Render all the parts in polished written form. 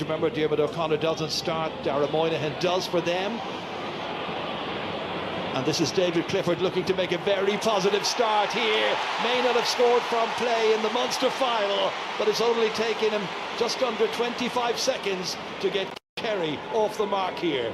remember Diarmuid O'Connor doesn't start, Darragh Moynihan does for them. And this is David Clifford looking to make a very positive start here. May not have scored from play in the Munster final, but it's only taken him just under 25 seconds to get Kerry off the mark here.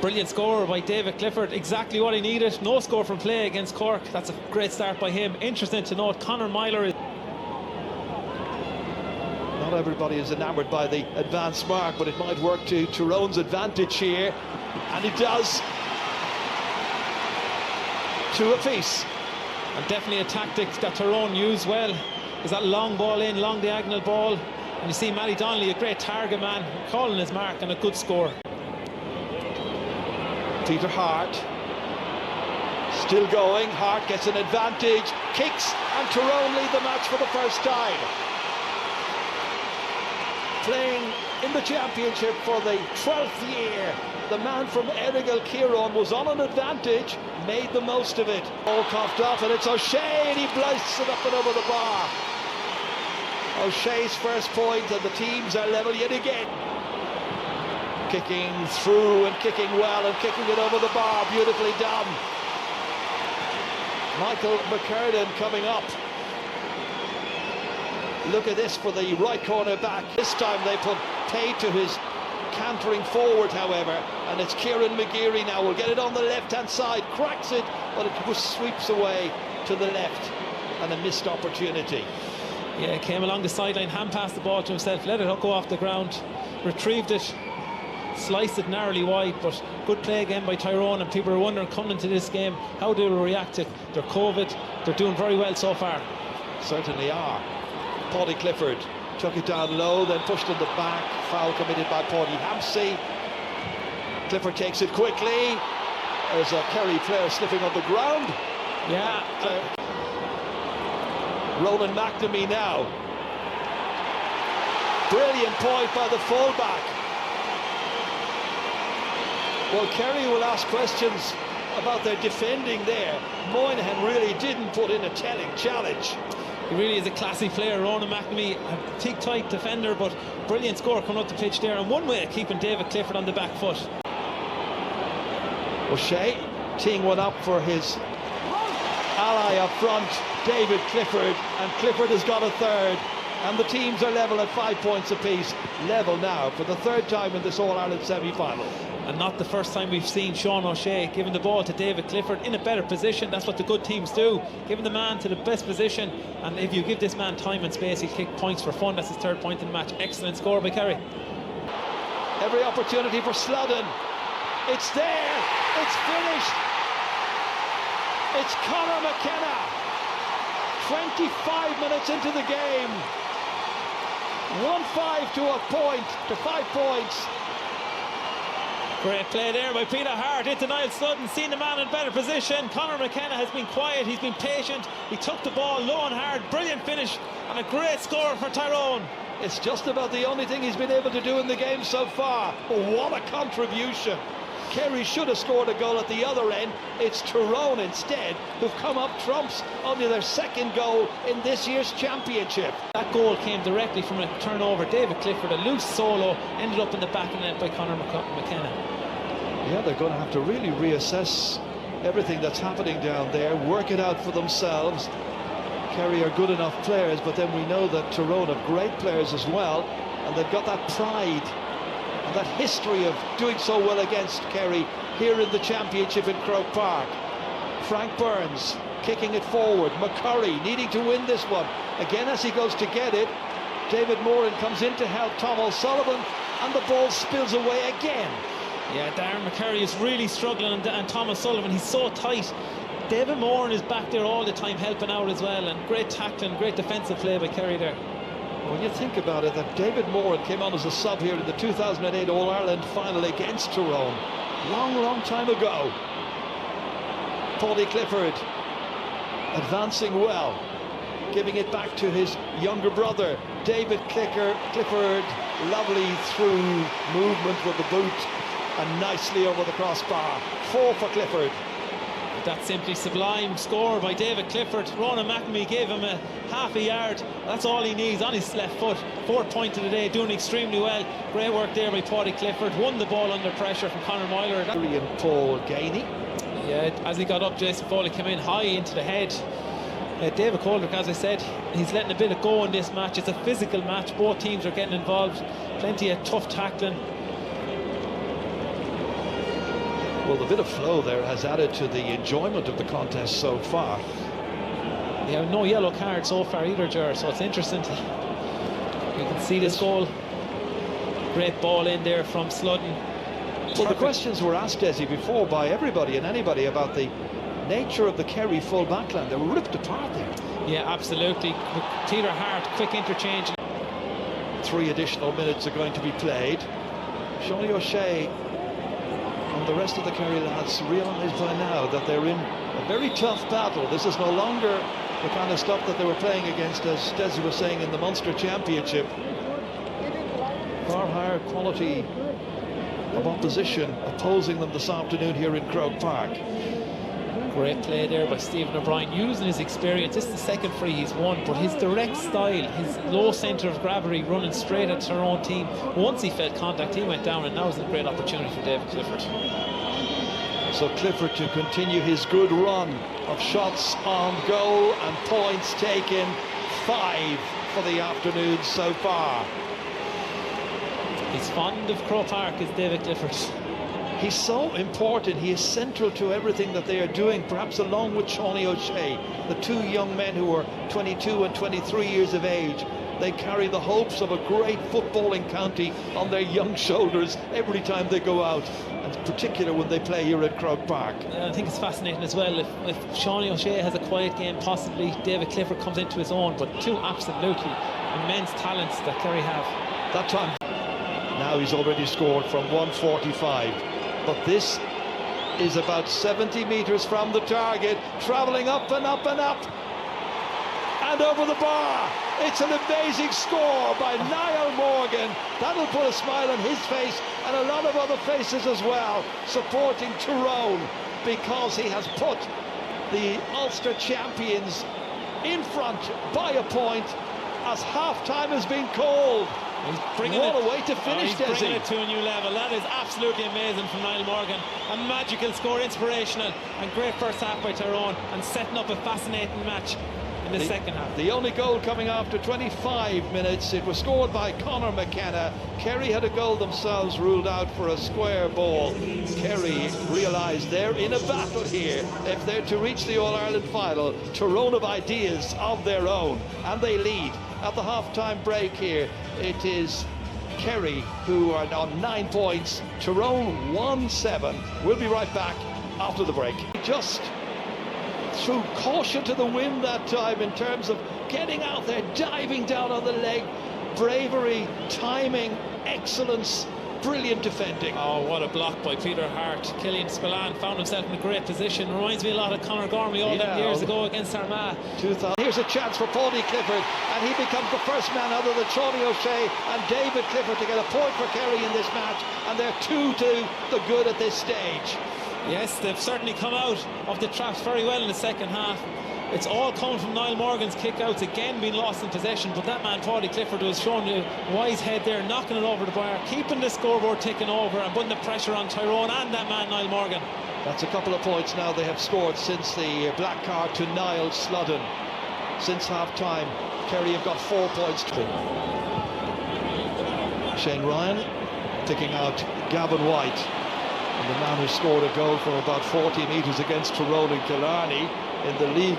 Brilliant score by David Clifford, exactly what he needed. No score from play against Cork. That's a great start by him. Interesting to note, Conor Myler is... Not everybody is enamoured by the advanced mark, but it might work to Tyrone's advantage here, and it does. 2 apiece. And definitely a tactic that Tyrone used well, is that long ball in, long diagonal ball. And you see Matty Donnelly, a great target man, calling his mark, and a good score. Peter Hart still going. Hart gets an advantage, kicks, and Tyrone lead the match for the first time. Playing in the championship for the 12th year, the man from Errigal Tyrone was on an advantage, made the most of it. All coughed off, and it's O'Shea, and he blasts it up and over the bar. O'Shea's first point, and the teams are level yet again. Kicking through and kicking well and kicking it over the bar, beautifully done. Michael McCurden coming up. Look at this for the right corner back. This time they put paid to his cantering forward, however, and it's Kieran McGeary now. Will get it on the left-hand side, cracks it, but it just sweeps away to the left, and a missed opportunity. Yeah, came along the sideline, hand passed the ball to himself, let it go off the ground, retrieved it, sliced it narrowly wide, but good play again by Tyrone. And people are wondering, coming into this game, how they will react to their COVID. They're doing very well so far. Certainly are. Paudie Clifford took it down low, then pushed in the back. Foul committed by Paudie Hampsey. Clifford takes it quickly. There's a Kerry player slipping on the ground. Yeah. Ronan McNamee now. Brilliant point by the fullback. Well, Kerry will ask questions about their defending there. Moynihan really didn't put in a telling challenge. He really is a classy player, Ronan McNamee, a tight defender, but brilliant score coming up the pitch there, and one way of keeping David Clifford on the back foot. O'Shea teeing one up for his ally up front, David Clifford, and Clifford has got a third, and the teams are level at 5 points apiece. Level now for the third time in this All-Ireland semi-final. And not the first time we've seen Sean O'Shea giving the ball to David Clifford in a better position. That's what the good teams do, giving the man to the best position, and if you give this man time and space, he'll kick points for fun. That's his third point in the match. Excellent score by Kerry. Every opportunity for Sludden. It's there, it's finished. It's Conor McKenna, 25 minutes into the game. 1-5 to a point, to 5 points. Great play there by Peter Hart into Niall Sludden, seen the man in better position. Conor McKenna has been quiet, he's been patient, he took the ball low and hard, brilliant finish, and a great score for Tyrone. It's just about the only thing he's been able to do in the game so far, but what a contribution. Kerry should have scored a goal at the other end. It's Tyrone instead who've come up trumps, only their second goal in this year's championship. That goal came directly from a turnover. David Clifford, a loose solo, ended up in the back of the net by Conor McKenna. Yeah, they're going to have to really reassess everything that's happening down there, work it out for themselves. Kerry are good enough players, but then we know that Tyrone have great players as well, and they've got that pride and that history of doing so well against Kerry here in the championship in Croke Park. Frank Burns kicking it forward, McCurry needing to win this one. Again, as he goes to get it, David Moran comes in to help Tom O'Sullivan, and the ball spills away again. Yeah, Darren McCurry is really struggling, and Tom O'Sullivan, he's so tight. David Moran is back there all the time helping out as well, and great tackling, great defensive play by Kerry there. When you think about it, that David Moran came on as a sub here in the 2008 All-Ireland final against Tyrone. Long time ago. Paudie Clifford advancing well, giving it back to his younger brother, David Clifford. Lovely through movement with the boot and nicely over the crossbar. 4 for Clifford. That's simply sublime score by David Clifford. Ronan McNamee gave him a half a yard. That's all he needs on his left foot. 4th point of the day, doing extremely well. Great work there by Paddy Clifford. Won the ball under pressure from Conor Myler. And Paul Gainey. Yeah, as he got up, Jason Foley came in high into the head. David Colbert, as I said, he's letting a bit of go in this match. It's a physical match. Both teams are getting involved. Plenty of tough tackling. Well, the bit of flow there has added to the enjoyment of the contest so far. Yeah, no yellow card so far either, Ger, so it's interesting. You can see this goal. Great ball in there from Sludden. Well, the questions were asked, Desi, before by everybody and anybody about the nature of the Kerry full backline. They were ripped apart there. Yeah, absolutely. Peter Hart, quick interchange. 3 additional minutes are going to be played. Shawnee O'Shea and the rest of the Kerry lads realise by now that they're in a very tough battle. This is no longer the kind of stuff that they were playing against, as Desi was saying, in the Munster Championship. Far higher quality of opposition opposing them this afternoon here in Croke Park. Great play there by Stephen O'Brien, using his experience. This is the second free he's won, but his direct style, his low centre of gravity, running straight at Tyrone team. Once he felt contact, he went down, and now is a great opportunity for David Clifford. So Clifford to continue his good run of shots on goal and points taken. 5 for the afternoon so far. He's fond of Croke Park, is David Clifford. He's so important. He is central to everything that they are doing, perhaps along with Shawnee O'Shea, the 2 young men who are 22 and 23 years of age. They carry the hopes of a great footballing county on their young shoulders every time they go out, and in particular when they play here at Croke Park. I think it's fascinating as well. If Shawnee O'Shea has a quiet game, possibly David Clifford comes into his own, but 2 absolutely immense talents that Kerry have. That time, now he's already scored from 145. But this is about 70 metres from the target, travelling up and up and up and over the bar. It's an amazing score by Niall Morgan. That'll put a smile on his face and a lot of other faces as well, supporting Tyrone, because he has put the Ulster champions in front by a point as half-time has been called. What a way to finish, He's bringing it to a new level. That is absolutely amazing from Niall Morgan. A magical score, inspirational, and great first half by Tyrone, and setting up a fascinating match in the second half. The only goal coming after 25 minutes. It was scored by Conor McKenna. Kerry had a goal themselves ruled out for a square ball. Kerry realised they're in a battle here. If they're to reach the All-Ireland final, Tyrone have ideas of their own, and they lead. At the half-time break here, it is Kerry who are on 9 points. Tyrone 1-7. We'll be right back after the break. Just threw caution to the wind that time in terms of getting out there, diving down on the leg. Bravery, timing, excellence, brilliant defending. Oh, what a block by Peter Hart. Killian Spillane found himself in a great position. Reminds me a lot of Conor Gormley all them years ago against Armagh. 2000. Here's a chance for Paddy Clifford, and he becomes the first man other than Shawnee O'Shea and David Clifford to get a point for Kerry in this match, and they're 2-2 the good at this stage. Yes, they've certainly come out of the traps very well in the second half. It's all coming from Niall Morgan's kick-outs, again being lost in possession, but that man Paddy Clifford was showing a wise head there, knocking it over the bar, keeping the scoreboard ticking over and putting the pressure on Tyrone and that man Niall Morgan. That's a couple of points now they have scored since the black card to Niall Sludden. Since half-time, Kerry have got 4 points. Shane Ryan picking out Gavin White, and the man who scored a goal from about 40 metres against Tyrone and Killarney in the league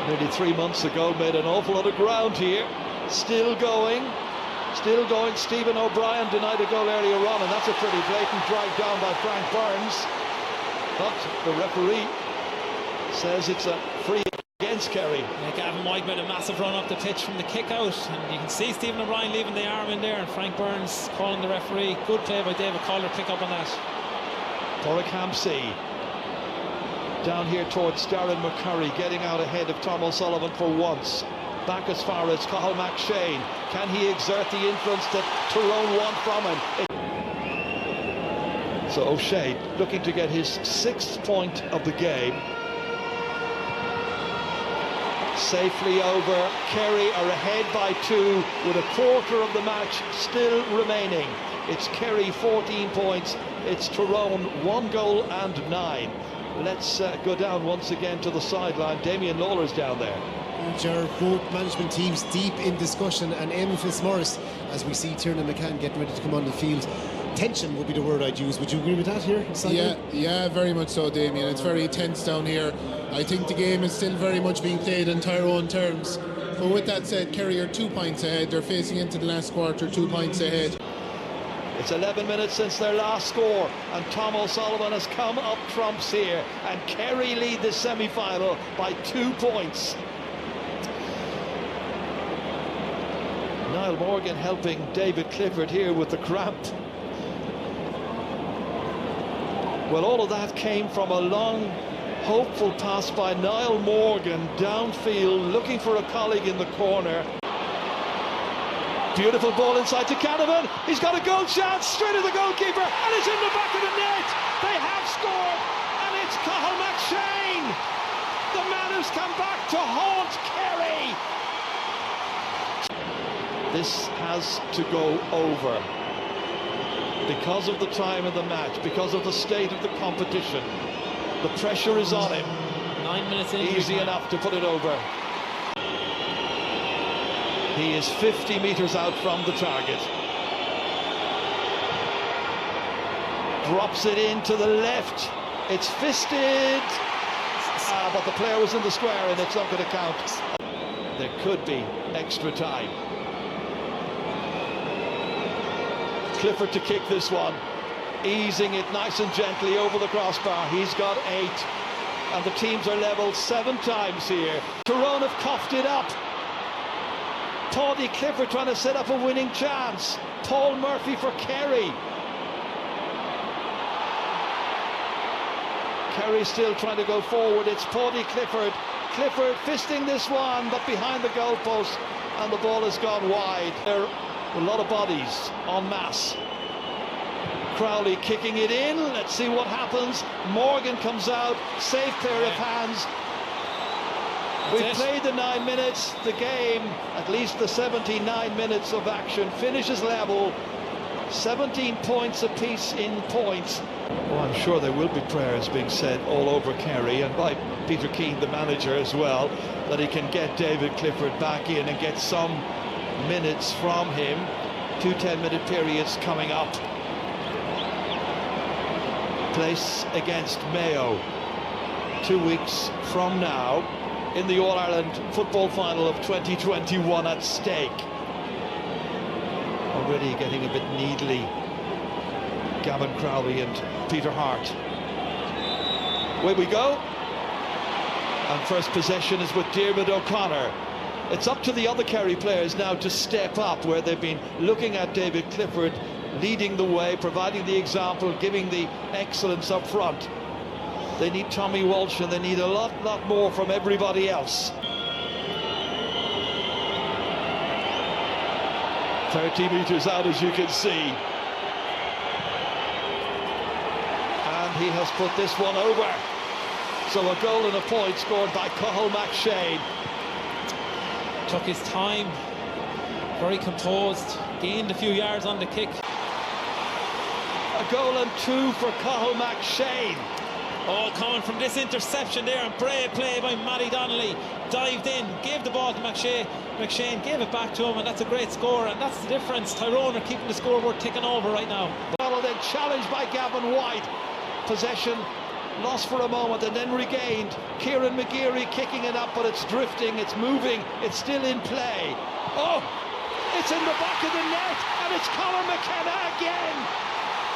nearly 3 months ago, made an awful lot of ground here. Still going. Stephen O'Brien denied a goal earlier on, and that's a pretty blatant drag down by Frank Burns, but the referee says it's a free against Kerry. Yeah, Gavin White made a massive run up the pitch from the kick out, and you can see Stephen O'Brien leaving the arm in there, and Frank Burns calling the referee. Good play by David Calder, pick up on that. Porrick Hampsey down here towards Darren McCurry, getting out ahead of Tom O'Sullivan for once. Back as far as Cathal McShane. Can he exert the influence that Tyrone want from him? So O'Shea looking to get his 6th point of the game. Safely over. Kerry are ahead by 2 with a quarter of the match still remaining. It's Kerry 14 points. It's Tyrone 1 goal and 9. Let's go down once again to the sideline. Damien Lawler's down there. Both management teams deep in discussion, and Eamon Fitzmaurice, as we see Tiernan McCann getting ready to come on the field. Tension would be the word I'd use. Would you agree with that here? Yeah, very much so, Damien. It's very tense down here. I think the game is still very much being played in Tyrone terms. But with that said, Kerry are 2 points ahead. They're facing into the last quarter, 2 points ahead. It's 11 minutes since their last score, and Tom O'Sullivan has come up trumps here, and Kerry lead this semi-final by 2 points. Niall Morgan helping David Clifford here with the cramp. Well, all of that came from a long, hopeful pass by Niall Morgan downfield, looking for a colleague in the corner. Beautiful ball inside to Canavan. He's got a goal chance, straight at the goalkeeper, and it's in the back of the net. They have scored, and it's Cathal McShane, the man who's come back to haunt Kerry. This has to go over because of the time of the match, because of the state of the competition. The pressure is on him. 9 minutes in. Easy enough to put it over. He is 50 metres out from the target. Drops it into the left. It's fisted. But the player was in the square and it's not going to count. There could be extra time. Clifford to kick this one. Easing it nice and gently over the crossbar. He's got 8. And the teams are level 7 times here. Tyrone have coughed it up. Paddy Clifford trying to set up a winning chance. Paul Murphy for Kerry. Kerry still trying to go forward. It's Paddy Clifford. Clifford fisting this one, but behind the goalpost, and the ball has gone wide. There are a lot of bodies en masse. Crowley kicking it in. Let's see what happens. Morgan comes out. Safe pair of hands. We've played the 9 minutes. The game, at least the 79 minutes of action, finishes level. 17 points apiece in points. Well, I'm sure there will be prayers being said all over Kerry, and by Peter Keane, the manager, as well, that he can get David Clifford back in and get some minutes from him. 2 10-minute periods coming up. Place against Mayo 2 weeks from now, in the All-Ireland football final of 2021 at stake. Already getting a bit needly, Gavin Crowley and Peter Hart. Away we go. And first possession is with Diarmuid O'Connor. It's up to the other Kerry players now to step up, where they've been looking at David Clifford leading the way, providing the example, giving the excellence up front. They need Tommy Walsh, and they need a lot more from everybody else. 30 metres out, as you can see. And he has put this one over. So a goal and a point scored by Cathal McShane. Took his time, very composed, gained a few yards on the kick. A goal and 2 for Cathal McShane. All coming from this interception there, and brave play by Matty Donnelly. Dived in, gave the ball to McShane. McShane gave it back to him, and that's a great score, and that's the difference. Tyrone are keeping the scoreboard ticking over right now. Well, then challenged by Gavin White. Possession lost for a moment and then regained. Kieran McGeary kicking it up, but it's drifting, it's moving, it's still in play. Oh, it's in the back of the net, and it's Conor McKenna again.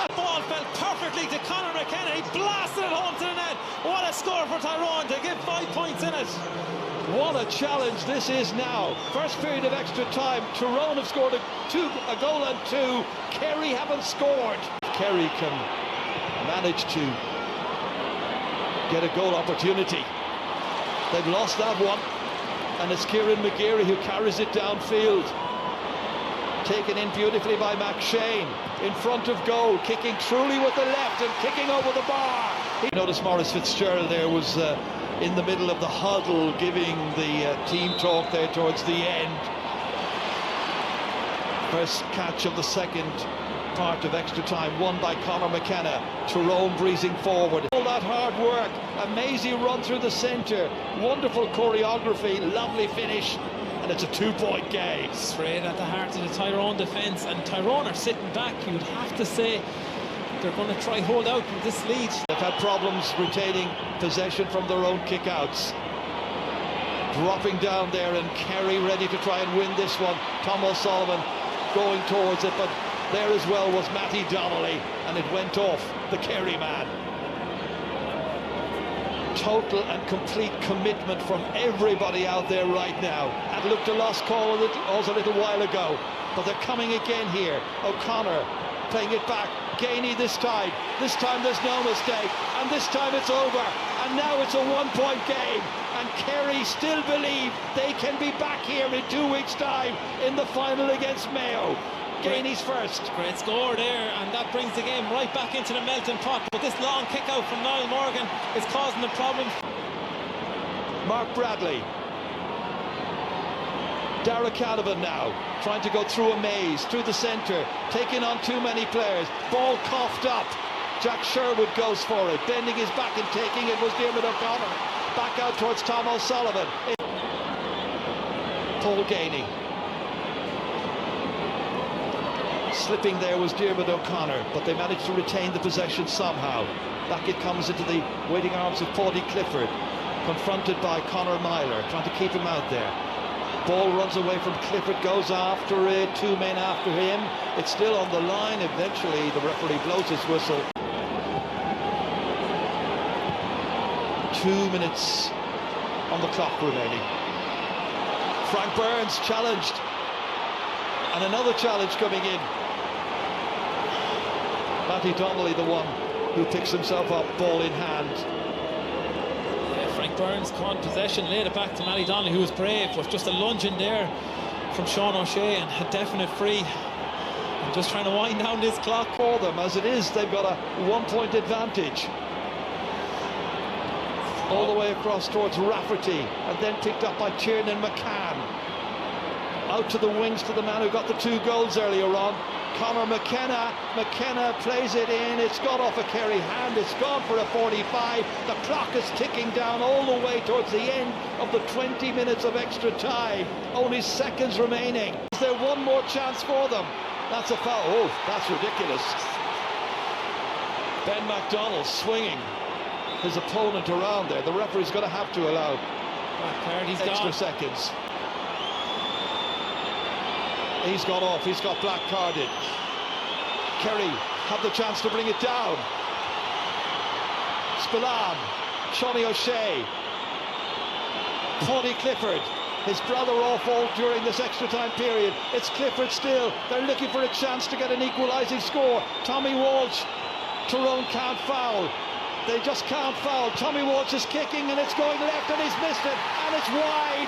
The ball fell perfectly to Conor McKenna. He blasted it home to the net. What a score for Tyrone to get 5 points in it. What a challenge this is now. First period of extra time. Tyrone have scored a goal and 2. Kerry haven't scored. Kerry can manage to get a goal opportunity. They've lost that one, and it's Kieran McGeary who carries it downfield. Taken in beautifully by McShane. In front of goal, kicking truly with the left and kicking over the bar. Notice Maurice Fitzgerald there was in the middle of the huddle, giving the team talk there towards the end. First catch of the second part of extra time, won by Conor McKenna. Tyrone breezing forward. All that hard work, amazing run through the centre, wonderful choreography, lovely finish, and it's a 2-point game. Straight at the heart of the Tyrone defence, and Tyrone are sitting back. You would have to say they're going to try hold out with this lead. They've had problems retaining possession from their own kickouts. Dropping down there, and Kerry ready to try and win this one. Tom O'Sullivan going towards it, but there as well was Matty Donnelly, and it went off the Kerry man. Total and complete commitment from everybody out there right now. And looked a lost call a little while ago, but they're coming again here. O'Connor playing it back. Gainey this time. This time there's no mistake, and this time it's over. And now it's a 1-point game, and Kerry still believe they can be back here in 2 weeks' time in the final against Mayo. Gainey's first. Great score there, and that brings the game right back into the melting pot. But this long kick out from Niall Morgan is causing the problem. Mark Bradley. Dara Canavan now trying to go through a maze, through the centre, taking on too many players. Ball coughed up. Jack Sherwood goes for it, bending his back and taking it was Diarmuid O'Connor. Back out towards Tom O'Sullivan. Paul Gainey. Slipping there was Diarmuid O'Connor, but they managed to retain the possession somehow. Back it comes into the waiting arms of Paudie Clifford, confronted by Conor Myler, trying to keep him out there. Ball runs away from Clifford, goes after it, 2 men after him. It's still on the line. Eventually the referee blows his whistle. 2 minutes on the clock remaining. Frank Burns challenged, and another challenge coming in. Matty Donnelly, the one who picks himself up, ball in hand. Yeah, Frank Burns caught possession, laid it back to Matty Donnelly, who was brave, but just a lunge in there from Sean O'Shea and a definite free. And just trying to wind down this clock for them. As it is, they've got a 1-point advantage. All the way across towards Rafferty, and then picked up by Tiernan McCann. Out to the wings to the man who got the 2 goals earlier on. Conor McKenna. McKenna plays it in. It's got off a Kerry hand. It's gone for a 45. The clock is ticking down all the way towards the end of the 20 minutes of extra time. Only seconds remaining. Is there one more chance for them? That's a foul. Oh, that's ridiculous. Ben McDonald swinging his opponent around there. The referee's going to have to allow extra seconds. He's gone off, he's got black carded. Kerry have the chance to bring it down. Spillane, Shawnee O'Shea, Paudie Clifford, his brother off all during this extra time period. It's Clifford still. They're looking for a chance to get an equalising score. Tommy Walsh, Tyrone can't foul. They just can't foul. Tommy Walsh is kicking, and it's going left, and he's missed it, and it's wide.